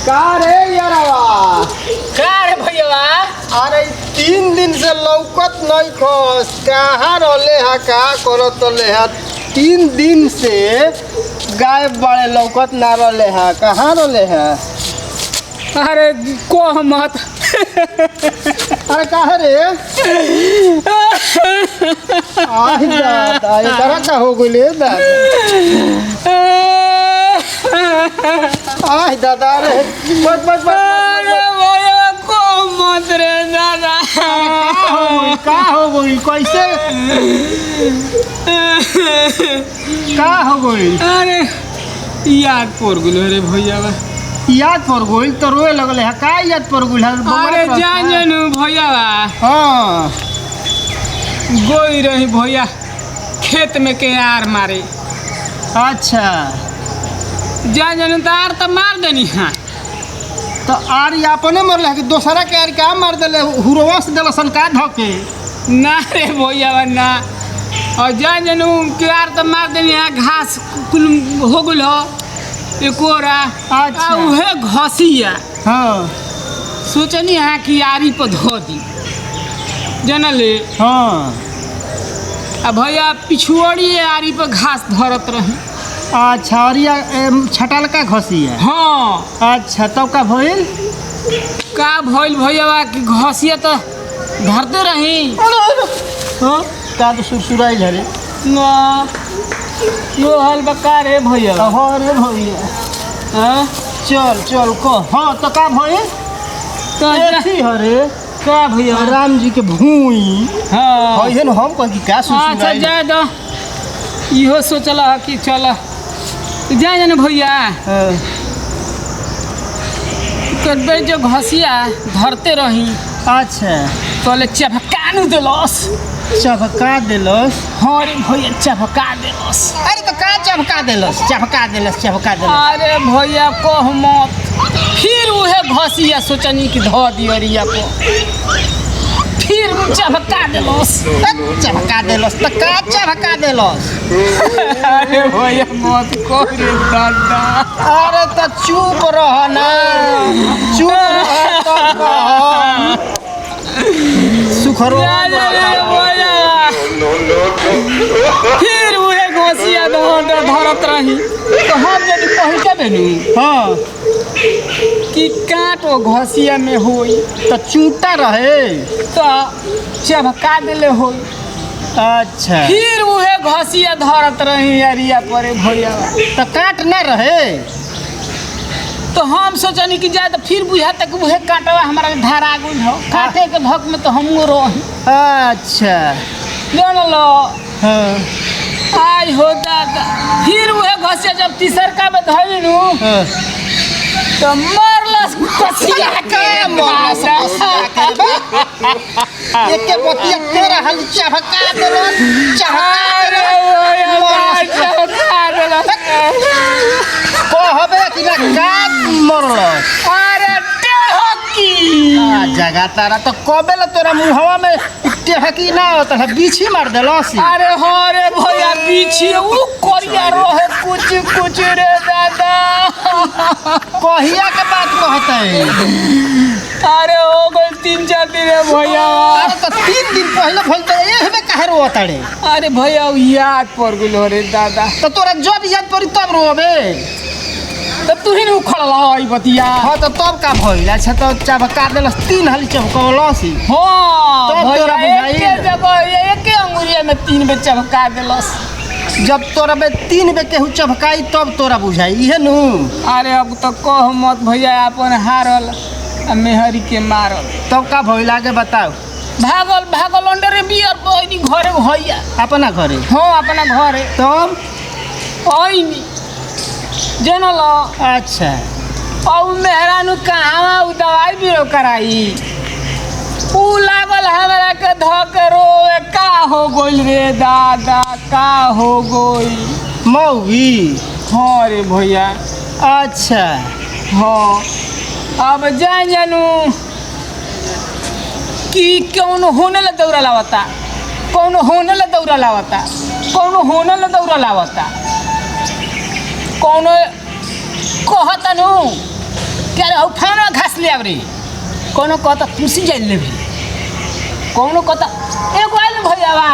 का रे यारवा का रे भैया? अरे 3 दिन से लौकत नहीं खस कहाँ रहले हा का करत ले हा 3 दिन से गायब बड़े लौकत ना रहले हा कहाँ रहले हा अरे को मत अरे कहाँ रे आही दादा एकरा का हो गइले दादा आही दादा रे बस अरे भैया को मत रे दादा का हो गई कैसे का हो गई अरे याद पड़ गेलो रे भैया याद पड़ गई तो रोए लगले है का याद पड़ गई अरे जान जानू भैया हाँ गोई रही भैया खेत में के आर मारे। अच्छा जान जानू तो आर तो मार देनी हाँ तो आर ये अपने मरल है कि दोसरा के आर का मार दिले हुरवा से दिलसन का धके ना रे भैया ना और जान जानू के आर तो मार देनी हाँ घास कुल हो गल हो एकोरा अच्छा। उहे घसिया हाँ सोचनी हाँ कि आरी पर धो दी जानले हाँ अब भैया पिछुआड़ी आरी पर घास धरत रही। अच्छा और ये छटल का घसी है हाँ अच्छा तब का भइल का भइल भैया कि घसिया तो धरते रही। हाँ का तो सुरसुराई झरे ना यो हल बका रे भैया हाँ रे भैया हाँ चल चल को हाँ तो का भइल तो एथी हरे का भैया राम जी के भूई हाँ हइहन हम कह कि का अच्छा सुरसुराई जाए दो इहो सोचला कि चल जाए जाने भैया करबे जो घसिया धरते रही अच्छा तले चभकानु देलस चभका देलस हाँ रे भैया चभका देलस। अरे तो का चभका देलस अरे भैया कह मत फिर उहे घसिया सोचनी कि धो दियरिया को फिर चभका देलस तो का चभका देलस अरे भैया मत कह रे दादा। अरे तो चुप रह ना चुप रह तब कह सुखरो फिर उहे घसिया धरत रही तो हम जब पहुँचा बेनू हाँ कि काट वो घसिया में होई तो चूटा रहे तो चभका दिले होई। अच्छा फिर उहे घसिया धरत रही अरिया परे भैया तो काट ना रहे तो हम सोचनी कि जाए तो फिर बुझा तक उहे काटवा हमारा धारा गुल हो काटे के भक में तो हम रही। अच्छा जान लो हाँ आई हो दादा फिर उहे घसिया जब तीसरका में धइली नु हाँ तो मरलस घसिया के मरलस एक के बतिया तेरा हल चभका देलस कहबे कि ना का मरलस अरे टेहकी जगह तारा तो कबे तोरा मुहवा में टेहकी ना होता है बीछी मार देलस अरे हो रे भैया पीछे उ करिया रहे कुछ रे दादा कहिया के बात कहते अरे हो गए 3-4 दिन रे भैया। अरे तो 3 दिन पहले भइल तो एहबे काहे रोता रे अरे भैया याद पड़ गेलो रे दादा तो तोरा जब याद पड़ी तब रोबे तो तू ही उखड़ला आई बतिया। हाँ तो तब का भइल अच्छा तो चबका देलस 3 हाली चबकौलस हाँ तब तोरा भैया बुझाइल। एके जगह एके अंगुरिया में 3 बेर चबका देलस। जब तोरा बे 3 बे केहू चबकाई तब तोरा बुझाई इहे नु अरे अब तो कह मत भैया अपन हारल आ मेहरी के मारल तब का भइल आगे बताओ भागल अंडर बियर बहनी घरे भैया अपना घरे हाँ अपना घरे तब आईनी जनल अच्छा अब मेहरानू कहाँ उ दवाई बीरो कराई उ लागल हमरा के धके रोए का हो गइल रे दादा का हो गइल मौगी हाँ रे भैया अच्छा हाँ अब जान जानू कि कौन होने ला दौड़ा लावता कौन होने ला दौड़ा लावता कौन होने ला दौड़ा लावता कौन कहता नु क्या रे फाना घास ले आब रे कोनो कहता कुर्सी जाइल लेबे कोनो कहता एगो आइल भैयावा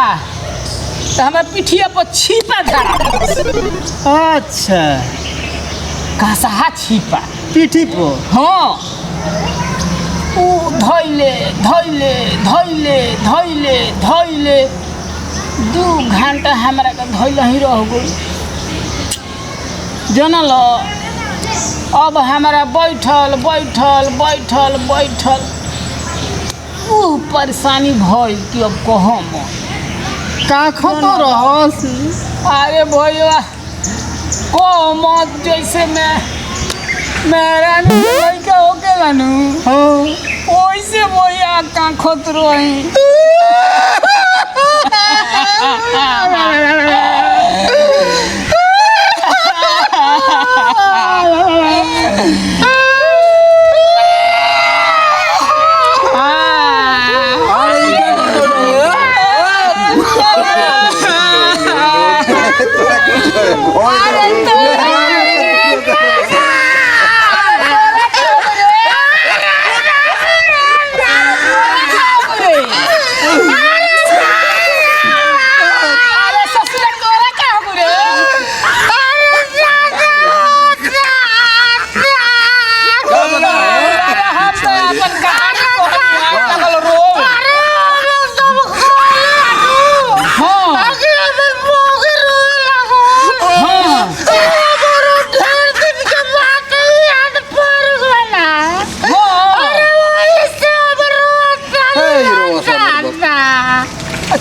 तो हमार पिठिया पर छिपा धरा अच्छा कसा छिपा पीठी पर हाँ ऊ धैले धैले धैले धैले धैले 2 घंटा हमरा के धैले ही रह गई जनल अब हमारा बैठल बैठल बैठल बैठल ऊ परेशानी भइल कि अब कहम का खतो रहस अरे भैया को मत जैसे मेरा लड़का होके लानू हाँ वैसे भैया का खोत रही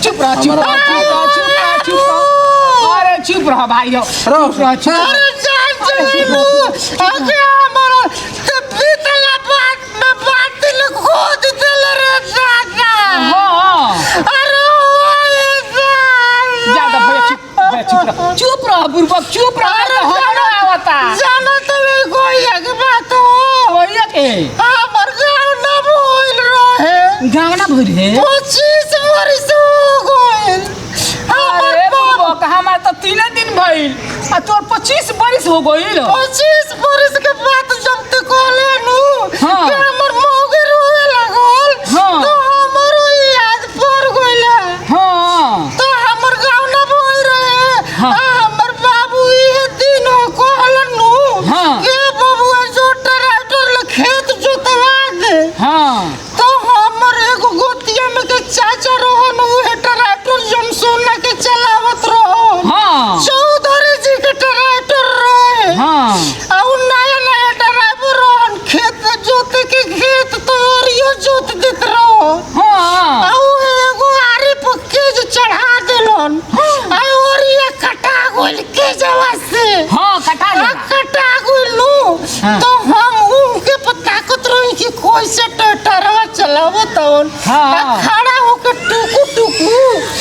चुप रह चुप रह चुप रह अरे चुप रह भाई हो चुप रह चुप अरे चाचू आगे हमारा बीतला बात में बातिल खोद दिल रे दादा हां अरे ज्यादा भैया चुप रह बुरबक चुप रह हमरा आवता जानो तो कोई एक बात हो भैया के हमर गांव ना भइल रहे गांव ना भइल रे 25 वर्ष हो गइल अरे बुरबक हमार तो 3 दिन भइल आ तोर 25 बरिस हो गइल 25 वर्ष के बाद जब तक कहले नु हाँ। कि हमर मौगे रोए लागल हाँ। तो हमरो याद पड़ गइल हां तो हमर गांव ना भइल रहे हाँ। हमर बाबू ये दिन कहलन नु हाँ। कि बबुआ जो ट्रैक्टर ले खेत जोतवा दे हां तो हमर एगो गोतिया में के चाचा रहन उहे ट्रैक्टर जमसोना के चलावत रहो हां चौधरी जी के ट्रैक्टर रहे हां और नया नया ड्राइवर रहन खेत जोते के खेत तोरियो जोत देत रहो हां और एगो आरी पक्के जो चढ़ा देलन और ये कटा गोल के जवा से हां कटा जा कटा गोल नु हाँ। तो हम उनके ताकत रही कि कोई से ट्रैक्टरवा चलावत हन हाँ। खड़ा होकर टुकु टुकु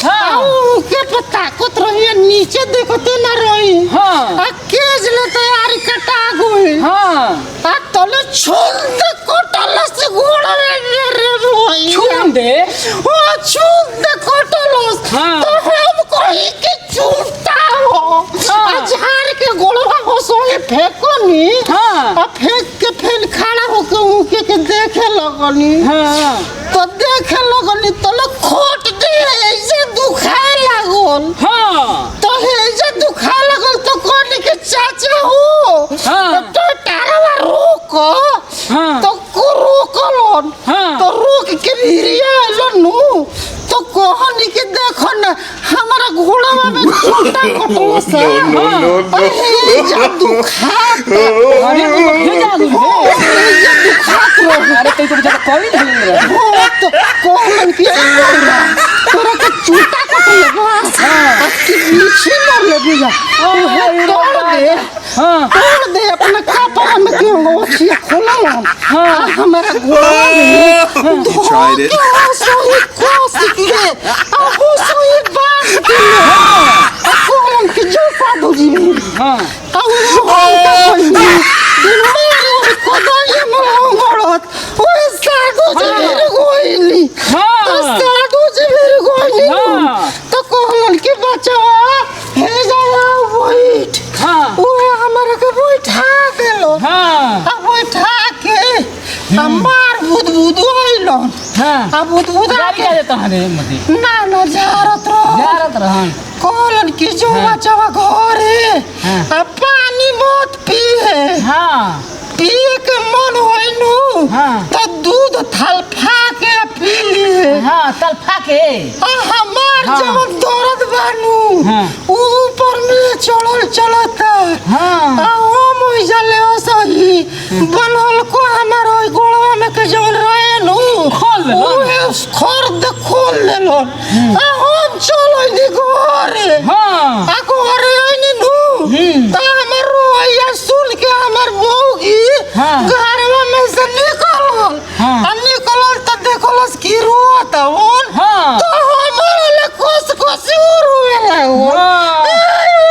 हाँ। उनके ताकत रही नीचे देखते ना रही हां केज ले तैयारी कटा गई हां आ तले छुंद कोटल से घोड़ा में रे भाई छुन दे ओ छुंद कोटलस हाँ। तो हम कही के छूटा हो हाँ। आ झाड़ के गोलवा हो सोए फेंको नी हाँ। आ फेंक के फिर खड़ा होके उनके के देखे लगनी हां तो देखे लगनी तले खोट दे ऐसे दुखाए लागल हां तो ऐसे दुखा लगल तो कोनी के चाचा हो हाँ। तो तारवा रोक हाँ। तो को रोकलन हाँ। तो रोक के भिरिया नु तो कहनी के देखो ना हमारा घोड़ावा में छोटा कटलो सा जा दुखा अरे भेजा दे जा दुखा अरे तई तो बेचारा कॉलेज भेज रहा तो कहलन के तोरा के छोटा कटलो बा कि नीचे मर लगी जा तोड़ दे हां तोड़ दे अपना कपड़ा में क्यों गोछिया खोला हाँ। हमारा घोड़ा में tried it. सोई कोस के अब सोई बात के कौन के जो साधु जी हां और दिन में कोदाई में गड़त ओए साधु जी गोइली हाँ। साधु जी गोइली हाँ। तो कहलन के बचावा हे जाओ वेट हां ओए हमारा के बैठा देलो हां अब बैठा के हाँ अब उधर गाड़ी का देता हरे मती ना जारत रहो जारत रहन कॉलन की जो हाँ। बचावा घर है हाँ। अब पानी मत पिए हाँ पिए के मन होई नु हाँ। तो दूध थलफा के पी लिए हाँ तलफा के हमार हाँ। जब दर्द बानू हाँ। ऊपर में चलता हाँ हम जले सही बनल को हमार ओई गोड़वा में के जवन रहे नु खोल देलो। ओए खर्द खोल लेलो हम चलो नी घरे हाँ आ घरे आइनी नु त हमर रोइया सुन के हमर मौगी हाँ। घरवा में से निकलल हाँ। आ निकलल त देखलस की रोत ओन हाँ। तो हमर ले कोस कोस रोवे लागल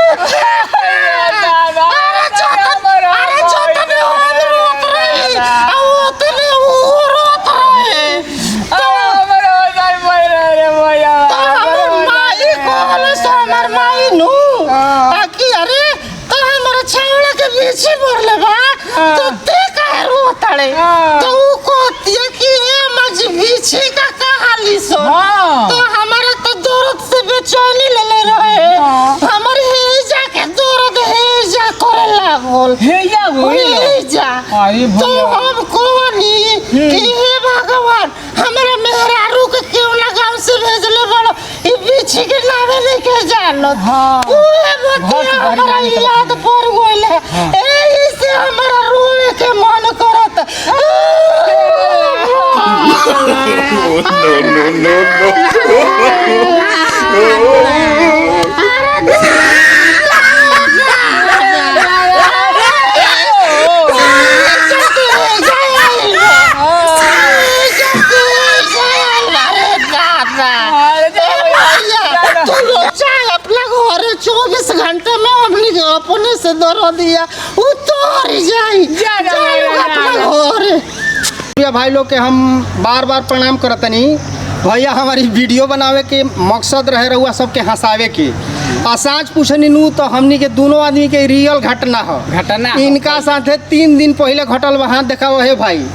अरे छोटने हम रोत रही आ ओतने वो रोत रहे हमर माई कहले सो हमर माई नु आकी अरे तो हमर छावड़ा के बीच बोले बा तो ते काहे रोतड़े तो ऊ कहतिए कि ए मज बीछी का कहाली सो हाँ। तो हमारा तो दर्द से बेचैनी ले रहे हमर हे जाके दर्द हे जा करे लागल हे या हे जा अरे तो भगवान हम कोनी कि हे भगवान हमरा मेहरारू के क्यों ना गांव से भेजले बड़ो ई बीछी के नावे लेके जानो हाँ। ओए बहुत बतिया भारी हमरा गाली करत याद पड़ गइले एही से हमरा रोए के मन करत चौबीस घंटे में हमने के अपने से दर दिया उतर जाई अपना घर भाई लोग के हम बार बार प्रणाम करतनी भैया हमारी वीडियो बनावे के मकसद रहे रहुआ सबके हंसावे के आ साँच पूछनी नू तो हमनी के दोनों आदमी के रियल घटना हो घटना इनका साथे 3 दिन पहले घटल वहाँ देखा है भाई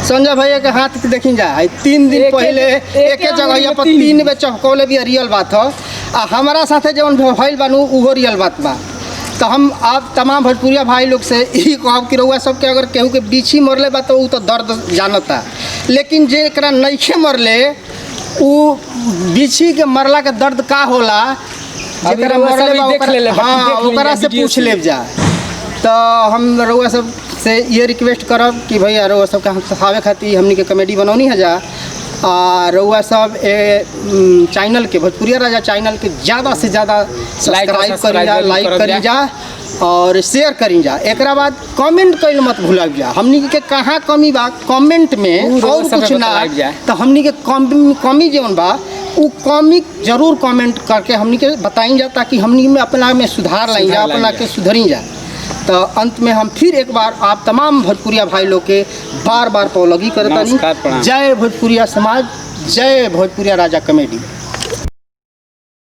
संजय भैया के हाथ देखी जा 3 दिन पहले एक जगह पर 3 बे चौकौले भी रियल बात हो आ हमारा साथे जवन भइल बानू उहो रियल बात बा तो हम आप तमाम भोजपुरिया भाई लोग से यही कहब कि रउआ सबके अगर केहू के बीछी मरले बा तो ऊ तो दर्द जानता लेकिन जेकरा नइखे मरले ऊ बीछी के मरला के दर्द का होला जेकरा मरले बा हाँ ओकरा से पूछ लेब जा तो हम रउआ सब से ये रिक्वेस्ट करब कि भैया रउआ सबके हंसावे खातिर हमनी के कॉमेडी बनौनी है जा रउआ सब चैनल के भोजपुरिया राजा चैनल के ज़्यादा से ज़्यादा सब्सक्राइब करी जा लाइक करी जा और शेयर करी जा एक बाद कमेंट कइल मत भूलब जा हमनी के कहाँ कमी बा कमेंट में और कुछ ना तो हमनी के कमी जौन बा उ कमी जरूर कमेंट करके हमनी के बताई जा ताकि हमनी में अपना में सुधार लाई जा अपना के सुधरी जा तो अंत में हम फिर एक बार आप तमाम भोजपुरिया भाई लोग के बार बार पौलगी करतानी जय भोजपुरिया समाज जय भोजपुरिया राजा कॉमेडी।